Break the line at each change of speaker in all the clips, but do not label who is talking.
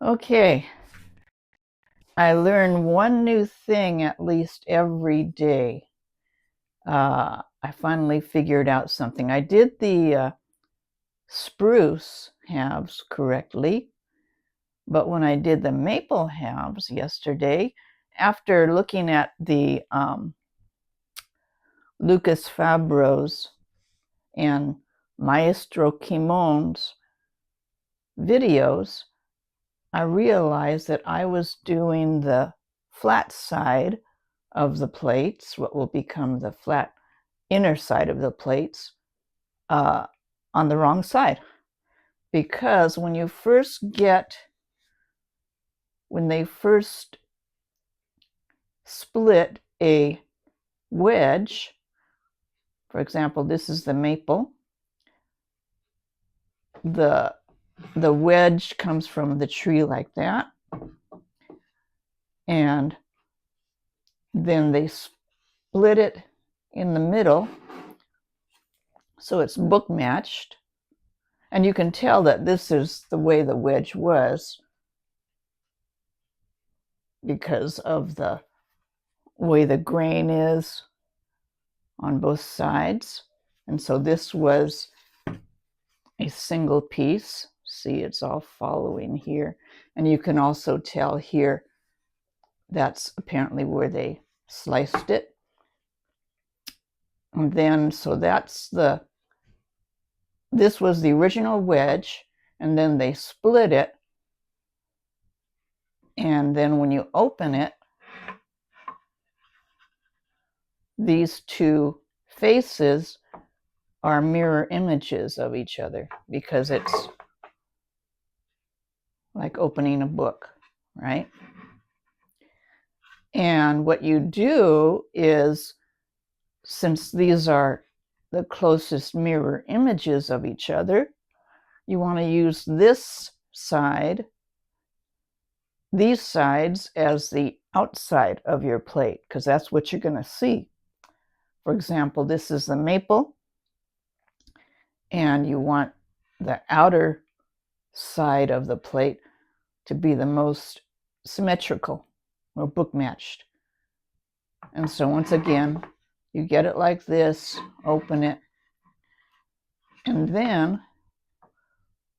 Okay, I learn one new thing at least every day. I finally figured out something. I did the spruce halves correctly, but when I did the maple halves yesterday, after looking at the Lucas Fabro's and Maestro Quimon's videos, I realized that I was doing the flat side of the plates, what will become the flat inner side of the plates, on the wrong side. Because when they first split a wedge, for example, this is the maple, the wedge comes from the tree like that, and then they split it in the middle so it's book matched, and you can tell that this is the way the wedge was because of the way the grain is on both sides. And so this was a single piece. See, it's all following here. And you can also tell here that's apparently where they sliced it. And then, so this was the original wedge, and then they split it. And then when you open it, these two faces are mirror images of each other because it's like opening a book, right? And what you do is, since these are the closest mirror images of each other, you want to use this side, these sides, as the outside of your plate, because that's what you're going to see. For example, this is the maple, and you want the outer side of the plate to be the most symmetrical or book matched. And so once again, you get it like this, open it, and then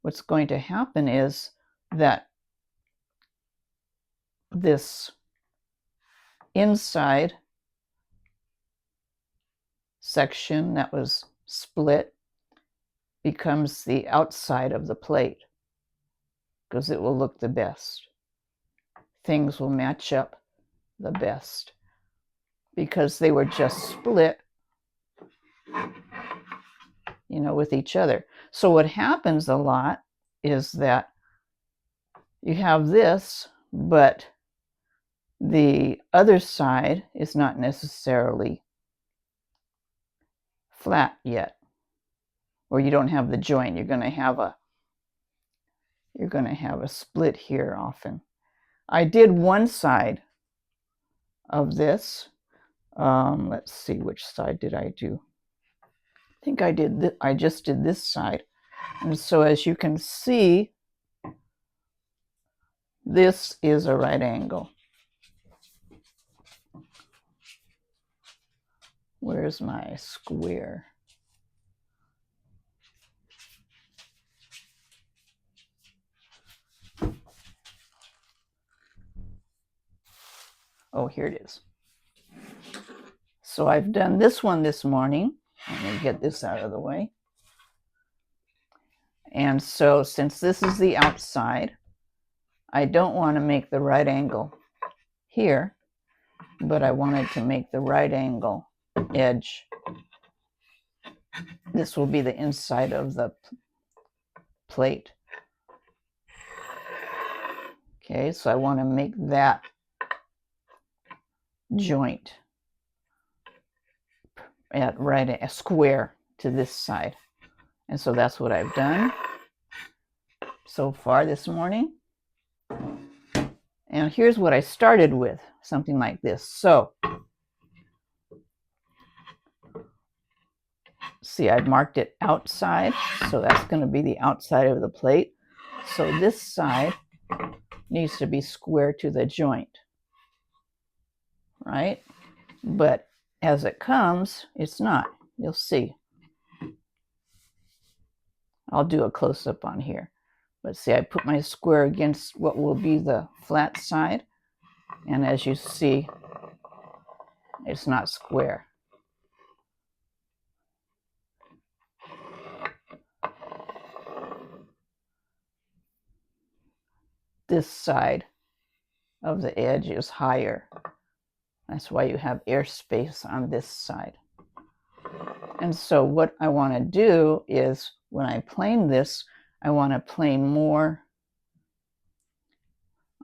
what's going to happen is that this inside section that was split becomes the outside of the plate because it will look the best. Things will match up the best because they were just split, with each other. So what happens a lot is that you have this, but the other side is not necessarily flat yet, or you don't have the joint. You're going to have a split here often. I did one side of this. Let's see, which side did I do? I think I just did this side. And so as you can see, this is a right angle. Where's my square? Oh, here it is. So I've done this one this morning. Let me get this out of the way. And so since this is the outside, I don't want to make the right angle here, but I wanted to make the right angle edge. This will be the inside of the plate. Okay, so I want to make that joint at a square to this side. And so that's what I've done so far this morning. And here's what I started with, something like this. So see, I've marked it outside, so that's going to be the outside of the plate. So this side needs to be square to the joint, right? But as it comes, it's not. You'll see. I'll do a close-up on here. But see, I put my square against what will be the flat side. And as you see, it's not square. This side of the edge is higher. That's why you have airspace on this side. And so what I want to do is, when I plane this, I want to plane more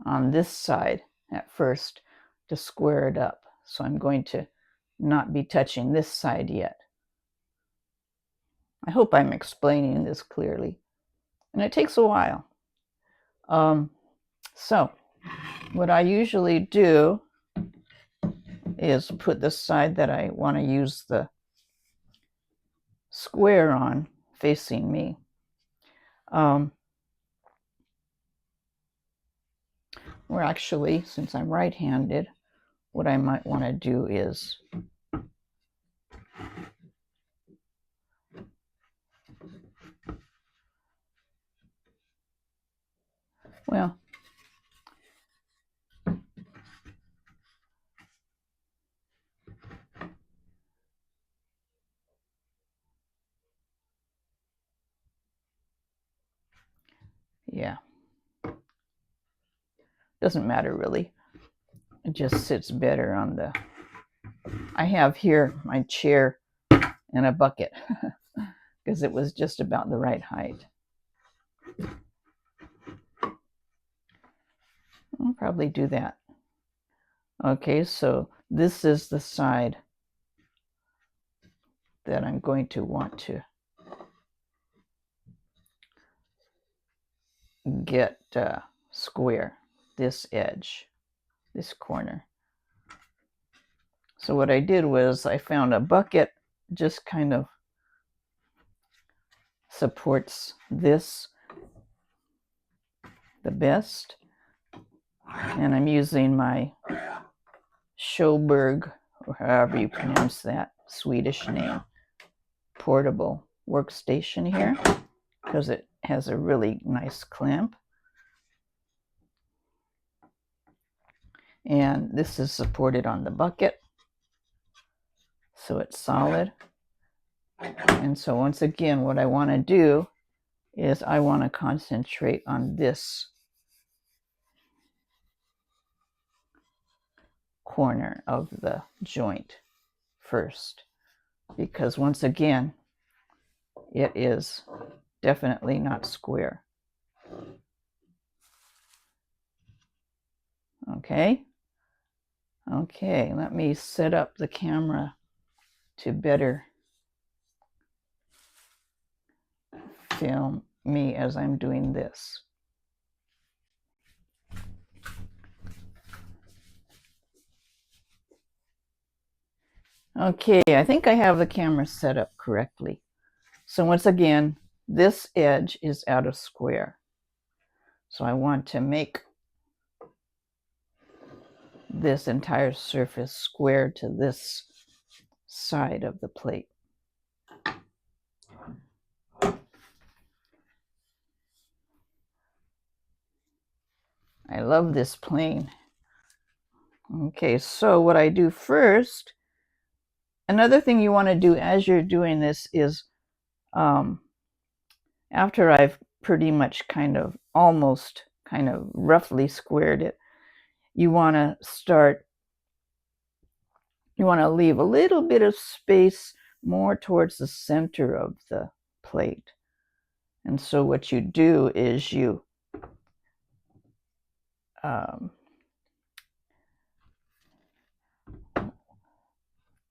on this side at first to square it up. So I'm going to not be touching this side yet. I hope I'm explaining this clearly. And it takes a while. So what I usually do is put the side that I want to use the square on facing me. Or actually, since I'm right-handed, what I might want to do is well, yeah, doesn't matter really. It just sits better on the, I have here my chair and a bucket because it was just about the right height. I'll probably do that. Okay, so this is the side that I'm going to want to get square, this edge, this corner. So what I did was I found a bucket, just kind of supports this the best. And I'm using my Schoberg, or however you pronounce that Swedish name, portable workstation here, because it has a really nice clamp. And this is supported on the bucket, so it's solid. And so once again, what I want to do is I want to concentrate on this corner of the joint first, because once again, it is definitely not square. Okay, let me set up the camera to better film me as I'm doing this. Okay, I think I have the camera set up correctly. So once again, this edge is out of square. So I want to make this entire surface square to this side of the plate. I love this plane. Okay, so what I do first, another thing you want to do as you're doing this is, after I've pretty much almost roughly squared it, you want to leave a little bit of space more towards the center of the plate. And so what you do is you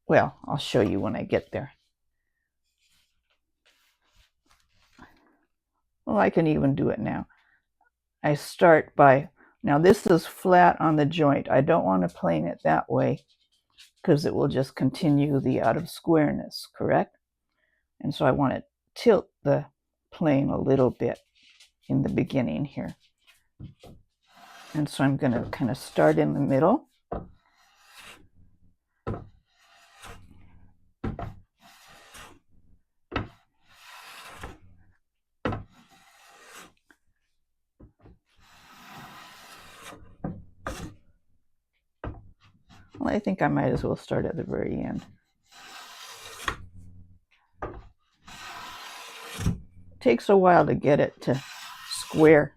well, I'll show you when I get there. Well, I can even do it now. I start by, now this is flat on the joint. I don't want to plane it that way because it will just continue the out of squareness, correct? And so I want to tilt the plane a little bit in the beginning here. And so I'm going to kind of start in the middle. Well, I think I might as well start at the very end. It takes a while to get it to square.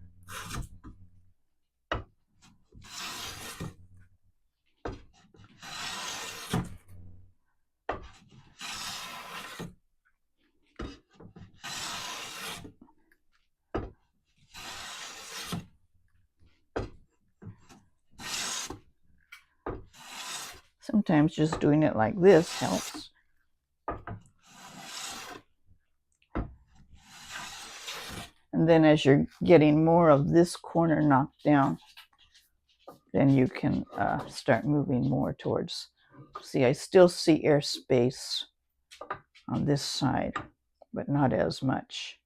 Sometimes just doing it like this helps. And then as you're getting more of this corner knocked down, then you can start moving more towards. See, I still see airspace on this side, but not as much.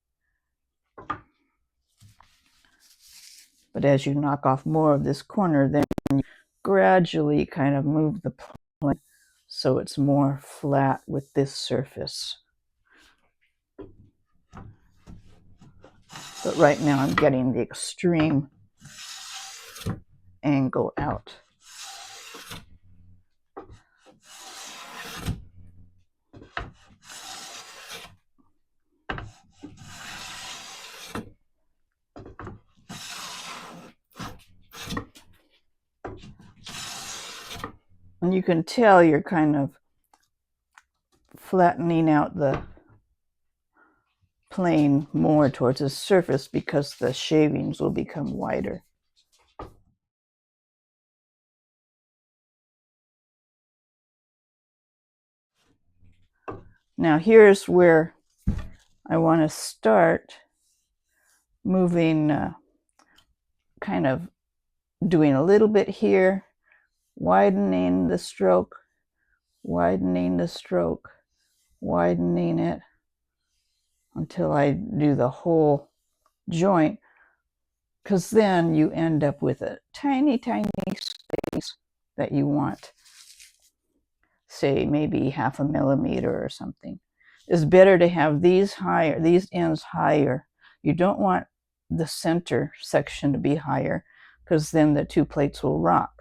But as you knock off more of this corner, then you gradually kind of move the plane so it's more flat with this surface. But right now I'm getting the extreme angle out. And you can tell you're kind of flattening out the plane more towards the surface because the shavings will become wider. Now here's where I want to start moving, kind of doing a little bit here, widening the stroke, widening the stroke, widening it until I do the whole joint, because then you end up with a tiny, tiny space that you want, say maybe 0.5 millimeter or something. It's better to have these higher, these ends higher. You don't want the center section to be higher because then the two plates will rock.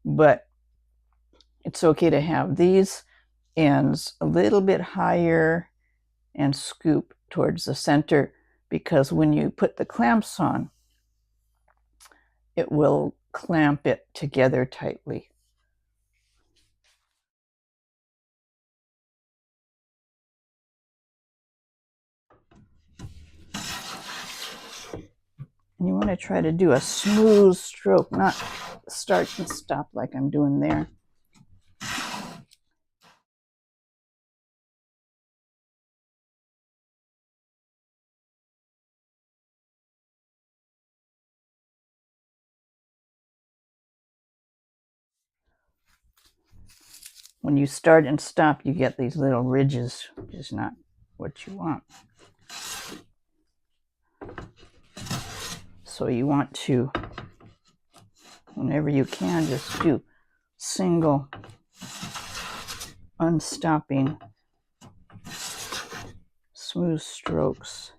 But it's okay to have these ends a little bit higher and scoop towards the center, because when you put the clamps on, it will clamp it together tightly. And you want to try to do a smooth stroke, not start and stop like I'm doing there. When you start and stop, you get these little ridges, which is not what you want. So you want to, whenever you can, just do single unstopping smooth strokes.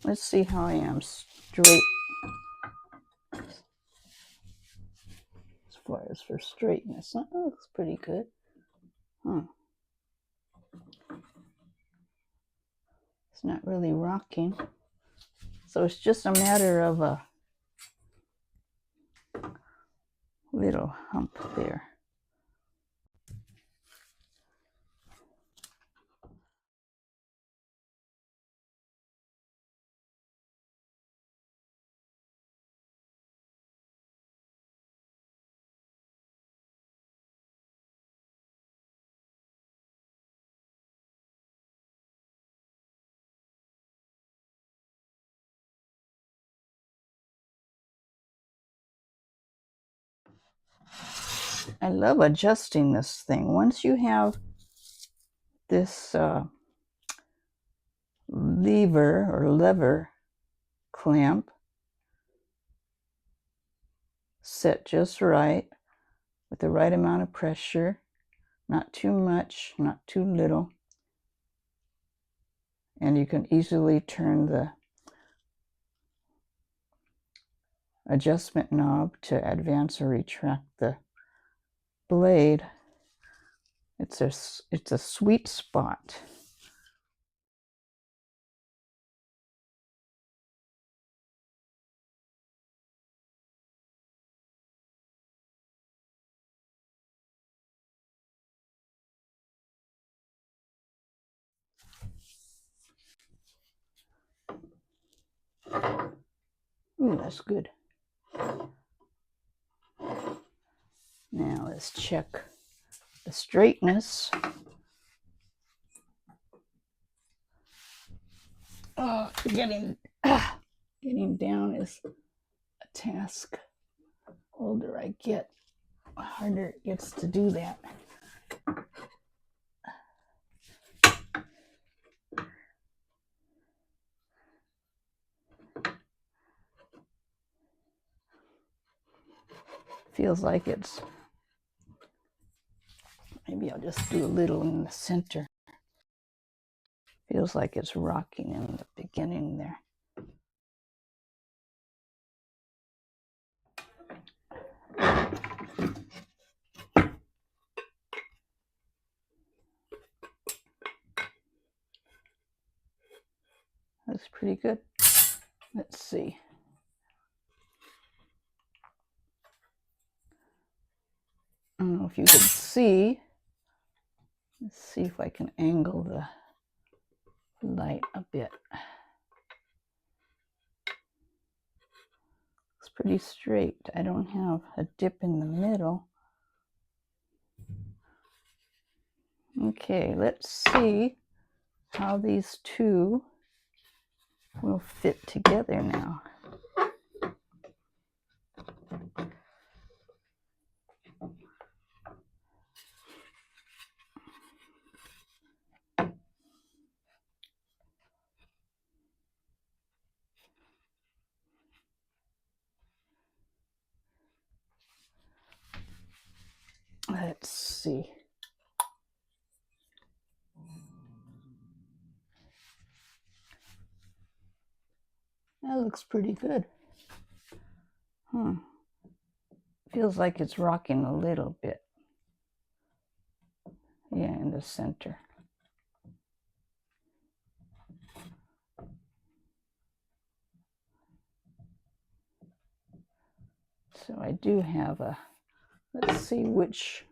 Let's see how I am straight. As far as for straightness, that looks pretty good. It's not really rocking. So it's just a matter of a little hump there. I love adjusting this thing. Once you have this lever clamp set just right with the right amount of pressure, not too much, not too little, and you can easily turn the adjustment knob to advance or retract the blade. It's a sweet spot. Ooh, that's good. Now let's check the straightness. Oh, getting down is a task. The older I get, the harder it gets to do that. Feels like it's, maybe I'll just do a little in the center. Feels like it's rocking in the beginning there. That's pretty good. Let's see. I don't know if you can see. Let's see if I can angle the light a bit. It's pretty straight. I don't have a dip in the middle. Okay, let's see how these two will fit together now. Let's see. That looks pretty good. Feels like it's rocking a little bit. Yeah, in the center. So I do have a, let's see which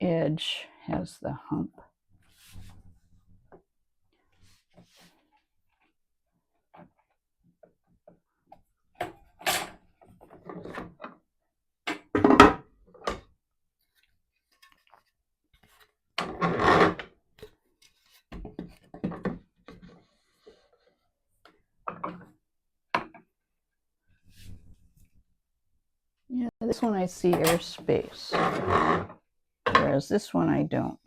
edge has the hump. Yeah, this one I see airspace, whereas this one I don't.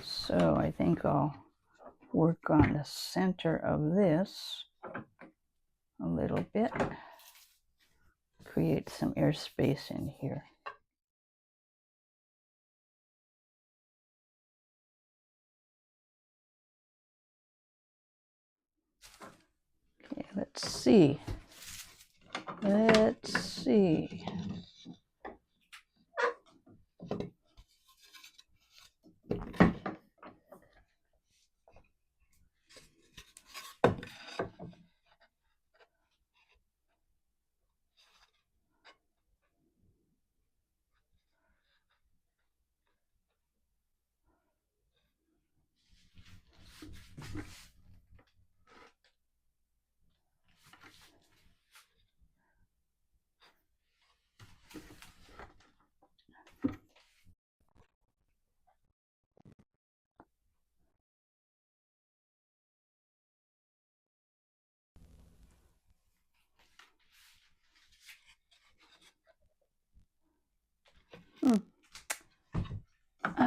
So I think I'll work on the center of this a little bit, create some airspace in here. Okay, let's see. Let's see.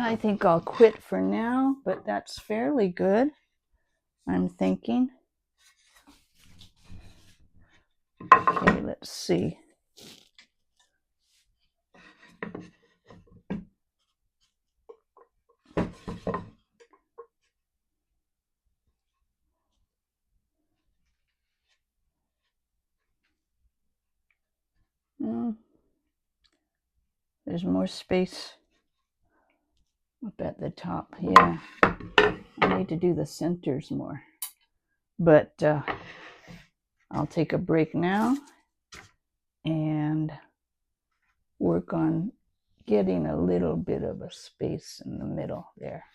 I think I'll quit for now, but that's fairly good, I'm thinking. Okay, let's see. There's more space up at the top. Yeah, I need to do the centers more. But I'll take a break now and work on getting a little bit of a space in the middle there.